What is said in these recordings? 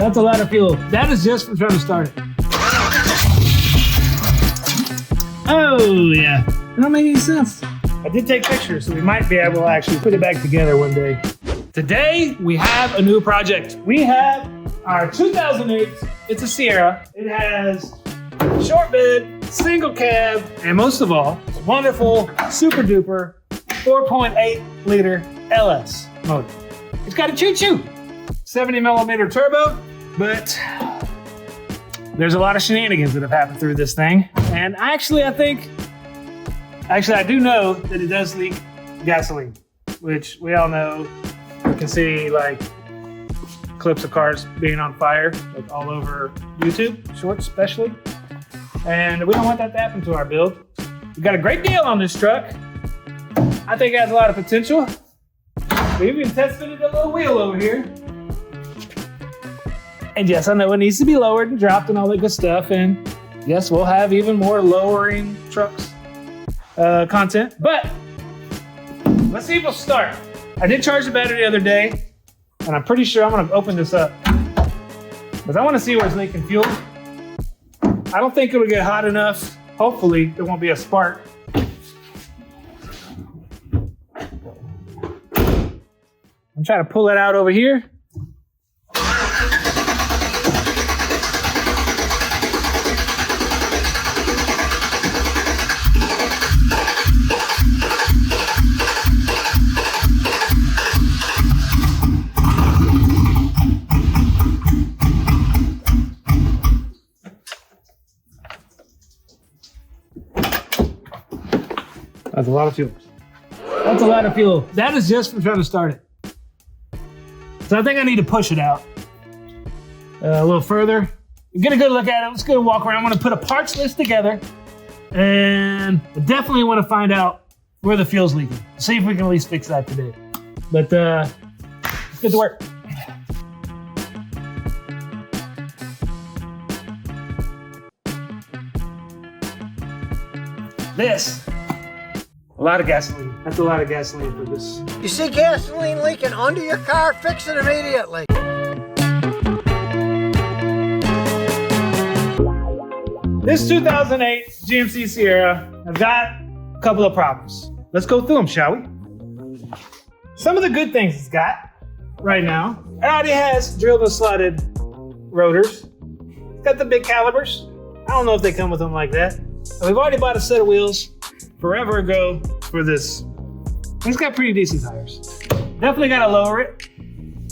That's a lot of fuel. That is just for trying to start it. Oh, yeah. That don't make any sense. I did take pictures, so we might be able to actually put it back together one day. Today, we have a new project. We have our 2008, it's a Sierra. It has short bed, single cab, and most of all, wonderful, super duper 4.8 liter LS motor. It's got a choo-choo, 70 millimeter turbo, but there's a lot of shenanigans that have happened through this thing. And actually, I do know that it does leak gasoline, which we all know. You can see like clips of cars being on fire, like all over YouTube, shorts especially. And we don't want that to happen to our build. We got a great deal on this truck. I think it has a lot of potential. We've even tested it a little wheel over here. And yes, I know it needs to be lowered and dropped and all that good stuff. And yes, we'll have even more lowering trucks content. But let's see if we'll start. I did charge the battery the other day, and I'm pretty sure I'm gonna open this up because I wanna see where it's leaking fuel. I don't think it'll get hot enough. Hopefully, there won't be a spark. I'm trying to pull it out over here. That's a lot of fuel. That's a lot of fuel. That is just for trying to start it. So I think I need to push it out a little further. Get a good look at it. Let's go walk around. I want to put a parts list together, and I definitely want to find out where the fuel's leaking. See if we can at least fix that today. But let's get to work. This. A lot of gasoline. That's a lot of gasoline for this. You see gasoline leaking under your car, fix it immediately. This 2008 GMC Sierra, I've got a couple of problems. Let's go through them, shall we? Some of the good things it's got right now, it already has drilled and slotted rotors. It's got the big calipers. I don't know if they come with them like that. And we've already bought a set of wheels forever ago for this. It's got pretty decent tires. Definitely gotta lower it.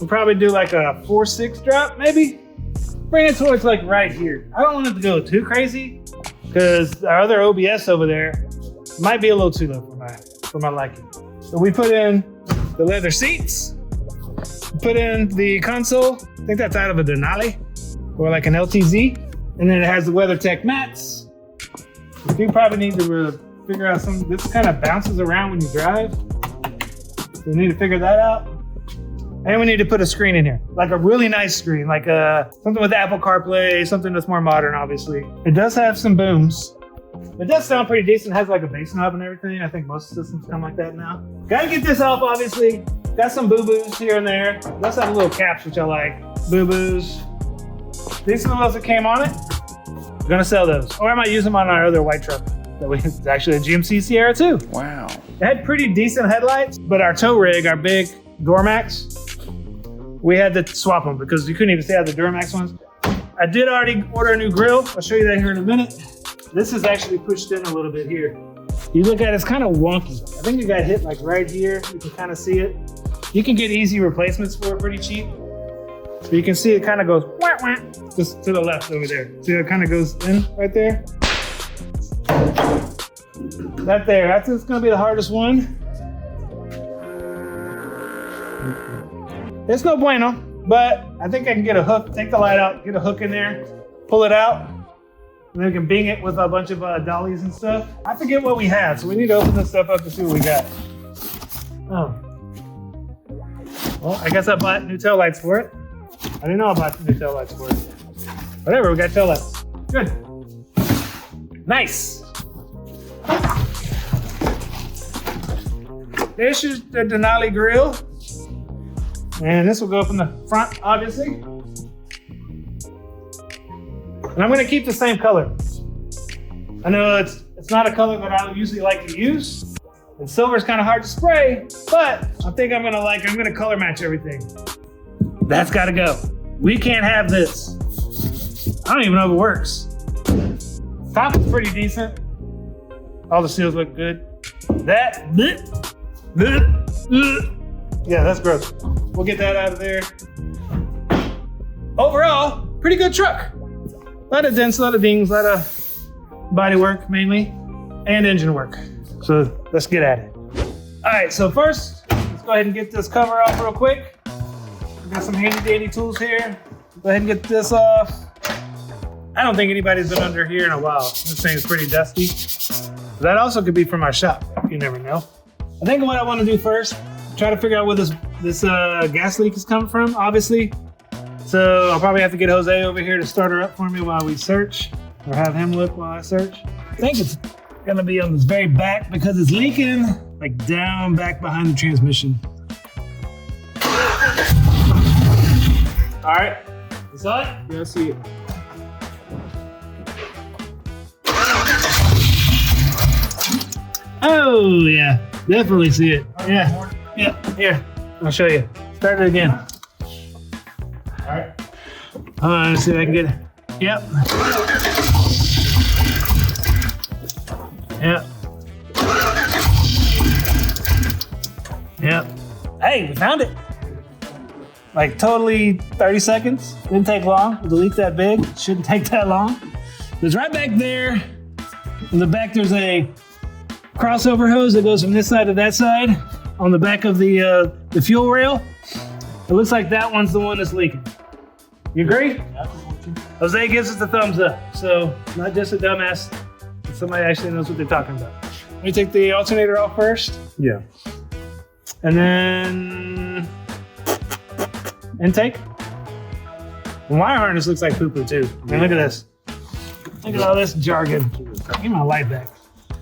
We'll probably do like a 4.6 drop, maybe. Bring it towards like right here. I don't want it to go too crazy because our other OBS over there might be a little too low for my liking. So we put in the leather seats, put in the console. I think that's out of a Denali or like an LTZ. And then it has the WeatherTech mats. You probably need to figure out something. This kind of bounces around when you drive. So we need to figure that out. And we need to put a screen in here, like a really nice screen, like something with Apple CarPlay, something that's more modern, obviously. It does have some booms. It does sound pretty decent. It has like a bass knob and everything. I think most systems come like that now. Gotta get this off, obviously. Got some boo-boos here and there. It does have little caps, which I like. Boo-boos. These are the ones that came on it. We're gonna sell those. Or I might use them on our other white truck. It's actually a GMC Sierra too. Wow. It had pretty decent headlights, but our tow rig, our big Duramax, we had to swap them because you couldn't even see how the Duramax ones. I did already order a new grill. I'll show you that here in a minute. This is actually pushed in a little bit here. You look at it, it's kind of wonky. I think it got hit like right here. You can kind of see it. You can get easy replacements for it pretty cheap. So you can see it kind of goes wah, wah, just to the left over there. See how it kind of goes in right there? That there, that's just gonna be the hardest one. It's no bueno, but I think I can get a hook, take the light out, get a hook in there, pull it out, and then we can bing it with a bunch of dollies and stuff. I forget what we have, so we need to open this stuff up to see what we got. Oh. Well, I guess I bought new tail lights for it. I didn't know I bought new tail lights for it. Whatever, we got tail lights. Good. Nice. This is the Denali grill. And this will go up in the front, obviously. And I'm gonna keep the same color. I know it's not a color that I usually like to use. And silver is kind of hard to spray, but I think I'm gonna color match everything. That's gotta go. We can't have this. I don't even know if it works. Top is pretty decent. All the seals look good. Yeah, that's gross. We'll get that out of there. Overall, pretty good truck. A lot of dents, a lot of dings, a lot of body work mainly, and engine work. So let's get at it. All right, so first, let's go ahead and get this cover off real quick. We got some handy dandy tools here. Go ahead and get this off. I don't think anybody's been under here in a while. This thing is pretty dusty. That also could be from my shop. You never know. I think what I want to do first, try to figure out where this gas leak is coming from, obviously. So I'll probably have to get Jose over here to start her up for me while we search, or have him look while I search. I think it's gonna be on this very back because it's leaking like down back behind the transmission. All right, you saw it? Yeah, I see it. Oh yeah, definitely see it. Yeah, yeah, here, I'll show you. Start it again. All right. Hold on, let's see if I can get it. Yep. Yep. Yep. Hey, we found it. Like totally 30 seconds. Didn't take long. With a leak that big, shouldn't take that long. It's right back there. In the back, there's a crossover hose that goes from this side to that side on the back of the fuel rail. It looks like that one's the one that's leaking. You agree? Jose gives us the thumbs up. So not just a dumbass, but somebody actually knows what they're talking about. Let me take the alternator off first. Yeah. And then intake. The wire harness looks like poo-poo too. I mean, look at this. Look at all this jargon. Give me my light back.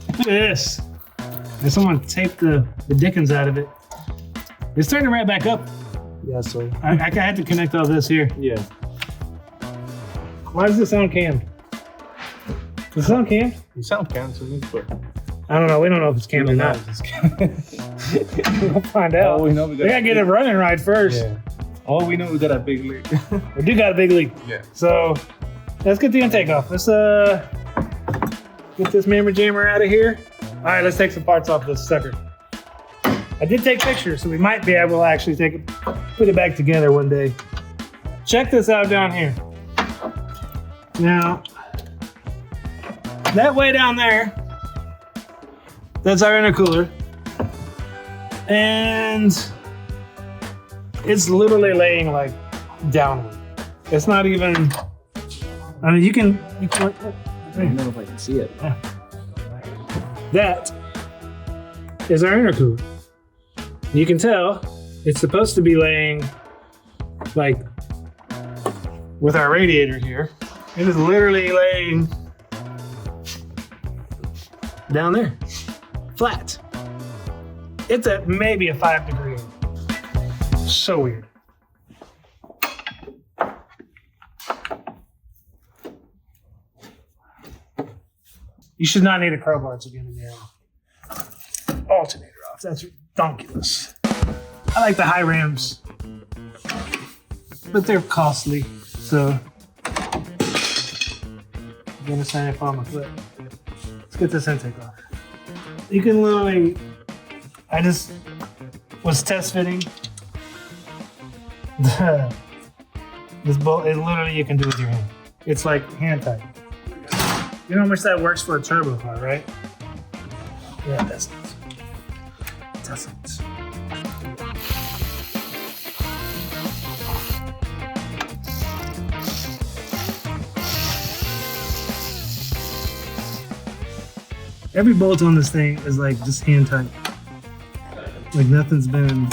Look at this. And someone taped the dickens out of it. It's turning right back up. Yeah, so. I had to connect all this here. Yeah. Why does this sound cammed? Does it sound cammed? You sound canceled, but. I don't know. We don't know if it's cammed or not. We'll find out. Oh, we know we gotta get it running right first. Yeah. Oh, we know we got a big leak. We do got a big leak. Yeah. So let's get the intake off. Let's get this mammer jammer out of here. All right, let's take some parts off this sucker. I did take pictures, so we might be able to actually put it back together one day. Check this out down here. Now, that way down there, that's our intercooler. And it's literally laying like downward. It's not even, I mean, you can I don't know if I can see it. that is our intercooler. You can tell it's supposed to be laying like with our radiator here. It is literally laying down there, flat. It's at maybe a 5 degree angle. So weird. You should not need a crowbar to get in there. Alternator off. That's ridiculous. I like the high rims, but they're costly. So, you understand if I'm a foot. Let's get this intake off. You can literally, I just was test fitting this bolt. It literally you can do with your hand. It's like hand tight. You know how much that works for a turbo car, right? Yeah, it doesn't. It doesn't. Every bolt on this thing is like just hand tight. Like nothing's been.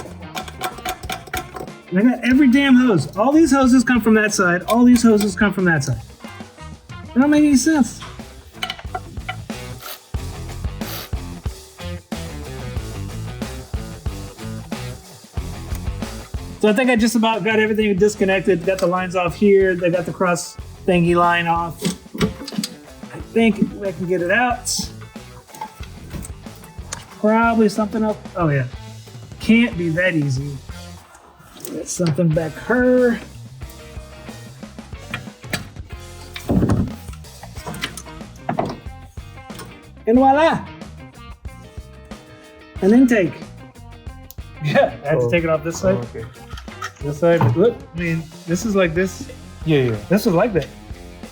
And I got every damn hose. All these hoses come from that side. All these hoses come from that side. They don't make any sense. So I think I just about got everything disconnected. Got the lines off here. They got the cross thingy line off. I think I can get it out. Probably something up. Oh yeah, can't be that easy. Get something back here. And voila, an intake. Yeah, I had to take it off this side. Oh, okay. This side, look, I mean, this is like this. Yeah. This was like that.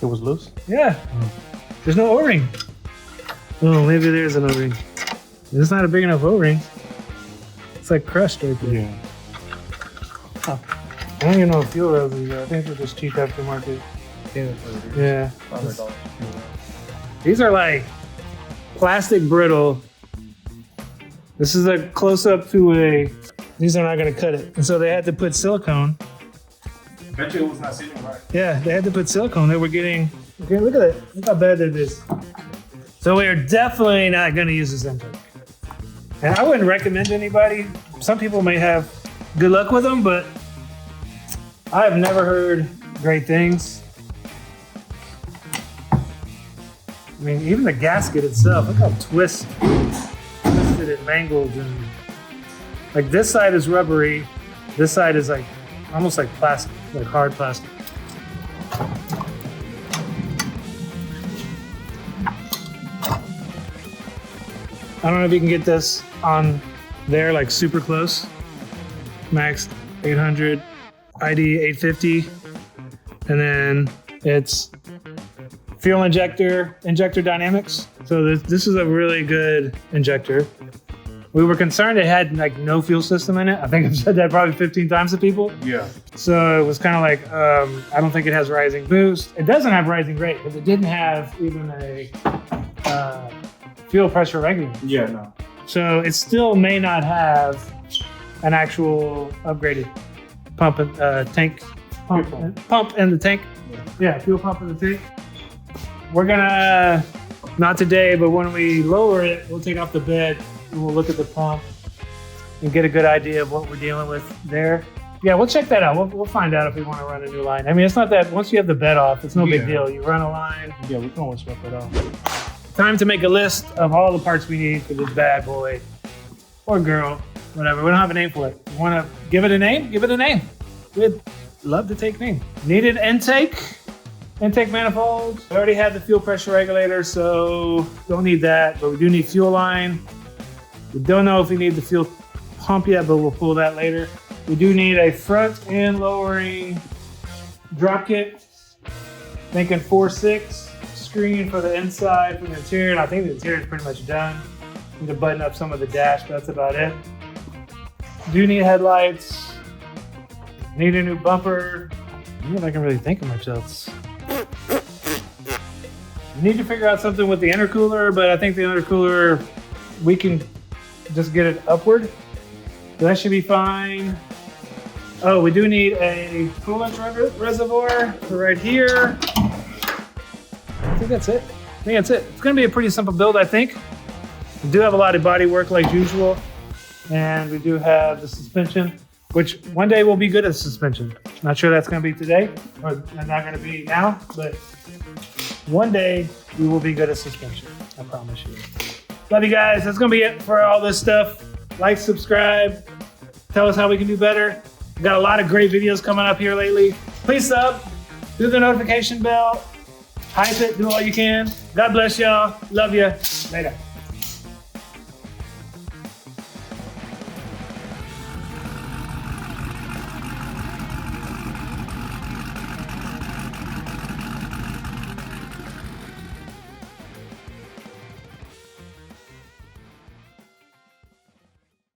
It was loose. Yeah. There's no O-ring. Oh, maybe there's an O-ring. It's not a big enough O-ring. It's like crushed right there. Yeah. Huh. I don't even know if fuel rails are there. I think they're just cheap aftermarket. Yeah. $500. These are like plastic brittle. This is a close-up to a, these are not gonna cut it. And so they had to put silicone. Bet you it was not sitting right. Yeah, they had to put silicone. They were getting, okay, look at that. Look how bad that is. So we are definitely not gonna use this intake. And I wouldn't recommend anybody. Some people may have good luck with them, but I have never heard great things. I mean, even the gasket itself, look how twisted and mangled, and like this side is rubbery, this side is like almost like plastic, like hard plastic. I don't know if you can get this on there like super close. Max 800, ID 850, and then it's fuel injector dynamics. So this is a really good injector. We were concerned it had like no fuel system in it. I think I've said that probably 15 times to people. Yeah. So it was kind of like, I don't think it has rising boost. It doesn't have rising rate, but it didn't have even a fuel pressure regulator. Yeah, no. So it still may not have an actual upgraded pump and tank pump in the tank. Yeah, fuel pump in the tank. We're gonna, not today, but when we lower it, we'll take off the bed and we'll look at the pump and get a good idea of what we're dealing with there. Yeah, we'll check that out. We'll find out if we want to run a new line. I mean, it's not that, once you have the bed off, it's no big deal. You run a line. Yeah, we can always swap it off. Time to make a list of all the parts we need for this bad boy or girl, whatever. We don't have a name for it. You want to give it a name? Give it a name. We'd love to take name. Needed intake manifolds. We already have the fuel pressure regulator, so don't need that, but we do need fuel line. We don't know if we need the fuel pump yet, but we'll pull that later. We do need a front end lowering drop kit. Thinking 4.6 screen for the inside, for the interior, and I think the interior is pretty much done. Need to button up some of the dash, but that's about it. Do need headlights. Need a new bumper. I don't know if I can really think of much else. Need to figure out something with the intercooler, but I think the intercooler, we can just get it upward. So that should be fine. Oh, we do need a coolant reservoir for right here. I think that's it. It's gonna be a pretty simple build, I think. We do have a lot of body work like usual. And we do have the suspension, which one day we'll be good at suspension. Not sure that's gonna be today, or not gonna be now, but one day we will be good at suspension. I promise you. Love you guys. That's gonna be it for all this stuff. Like, subscribe, tell us how we can do better. We've got a lot of great videos coming up here lately. Please sub, do the notification bell, hype it, do all you can. God bless y'all. Love you. Later.